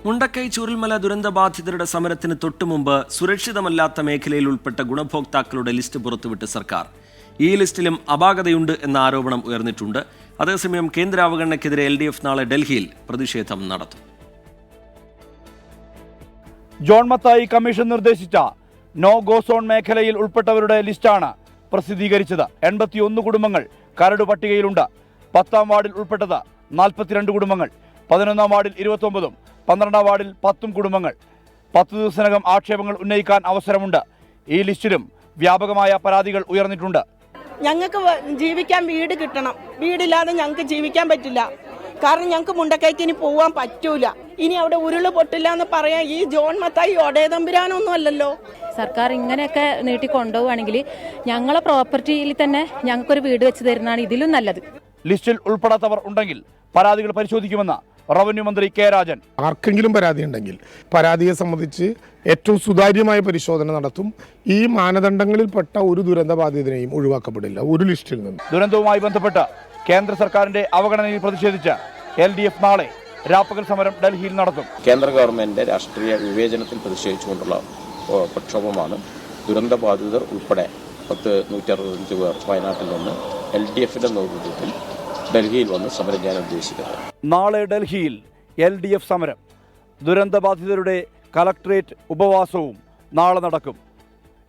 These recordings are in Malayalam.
മുണ്ടക്കൈ ചൂരൽമല ദുരന്തബാധിതരുടെ സമരത്തിന് തൊട്ടുമുമ്പ് സുരക്ഷിതമല്ലാത്ത മേഖലയിൽ ഉൾപ്പെട്ട ഗുണഭോക്താക്കളുടെ ലിസ്റ്റ് പുറത്തുവിട്ട് സർക്കാർ. ഈ ലിസ്റ്റിലും അപാകതയുണ്ട് എന്ന ആരോപണം ഉയർന്നിട്ടുണ്ട്. അതേസമയം കേന്ദ്ര അവഗണനയ്ക്കെതിരെ LDF നാളെ ഡൽഹിയിൽ പ്രതിഷേധം നടത്തും. ജോൺ മത്തായി കമ്മീഷൻ നിർദ്ദേശിച്ച നോ ഗോ സോൺ മേഖലയിൽ ഉൾപ്പെട്ടവരുടെ ലിസ്റ്റാണ് പ്രസിദ്ധീകരിച്ചത്. 81 കുടുംബങ്ങൾ കരട് പട്ടികയിലുണ്ട്. 10ാം വാർഡിൽ ഉൾപ്പെട്ടത് 42 കുടുംബങ്ങൾ, 11ാം വാർഡിൽ 29, 12ാം വാർഡിൽ 10 കുടുംബങ്ങൾ. 10 ദിവസത്തിനകം ആക്ഷേപങ്ങൾ ഉന്നയിക്കാൻ അവസരമുണ്ട്. ഈ ലിസ്റ്റിലും വ്യാപകമായ പരാതികൾ ഉയർന്നിട്ടുണ്ട്. ഞങ്ങൾക്ക് ജീവിക്കാൻ വീട് കിട്ടണം. വീടില്ലാതെ ഞങ്ങൾക്ക് ജീവിക്കാൻ പറ്റില്ല. കാരണം ഞങ്ങൾക്ക് മുണ്ടക്കൈക്ക് ഇനി പോകാൻ പറ്റൂല. ഇനി അവിടെ ഉരുള് പൊട്ടില്ല എന്ന് പറയാൻ ഈ ജോൺ മത്തായി ഒടേതമ്പുരാനൊന്നും അല്ലല്ലോ. സർക്കാർ ഇങ്ങനെയൊക്കെ നീട്ടിക്കൊണ്ടുപോവുകയാണെങ്കിൽ ഞങ്ങളെ പ്രോപ്പർട്ടിയിൽ തന്നെ ഞങ്ങൾക്കൊരു വീട് വെച്ച് തരുന്നതാണ് ഇതിലും നല്ലത്. ലിസ്റ്റിൽ ഉൾപ്പെടാത്തവർ ഉണ്ടെങ്കിൽ പരാതികൾ പരിശോധിക്കുമെന്ന് റവന്യൂ മന്ത്രി കെ രാജൻ. ആർക്കെങ്കിലും പരാതി ഉണ്ടെങ്കിൽ പരാതിയെ സംബന്ധിച്ച് ഏറ്റവും സുതാര്യമായ പരിശോധന നടത്തും. ഈ മാനദണ്ഡങ്ങളിൽപ്പെട്ട ഒരു ദുരന്തബാധിതനെയും ഒഴിവാക്കപ്പെടില്ല ഒരു ലിസ്റ്റിൽ നിന്ന്. ദുരന്തവുമായി ബന്ധപ്പെട്ട് കേന്ദ്ര സർക്കാരിന്റെ അവഗണനയിൽ പ്രതിഷേധിച്ച് LDF നാളെ രാപ്പകൽ സമരം ഡൽഹിയിൽ നടത്തും. കേന്ദ്ര ഗവൺമെന്റിന്റെ രാഷ്ട്രീയ വിവേചനത്തിൽ പ്രതിഷേധിച്ചുകൊണ്ടുള്ള പ്രക്ഷോഭമാണ്. ദുരന്തബാധിതർ ഉൾപ്പെടെ 165 പേർ വയനാട്ടിൽ നിന്ന് LDFന്റെ നേതൃത്വത്തിൽ ഡൽഹിയിൽ വന്ന് സമരം ചെയ്യാൻ ഉദ്ദേശിക്കുന്നത്. നാളെ ഡൽഹിയിൽ LDF സമരം. ദുരന്തബാധിതരുടെ കളക്ടറേറ്റ് ഉപവാസവും നാളെ നടക്കും.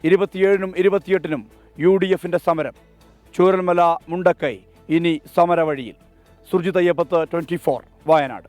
27-നും 28-നും UDFന്റെ സമരം. ചൂരൽമല മുണ്ടക്കൈ ഇനി സമരവഴിയിൽ. സുർജിത് അയ്യപ്പത്ത്, 24 വയനാട്.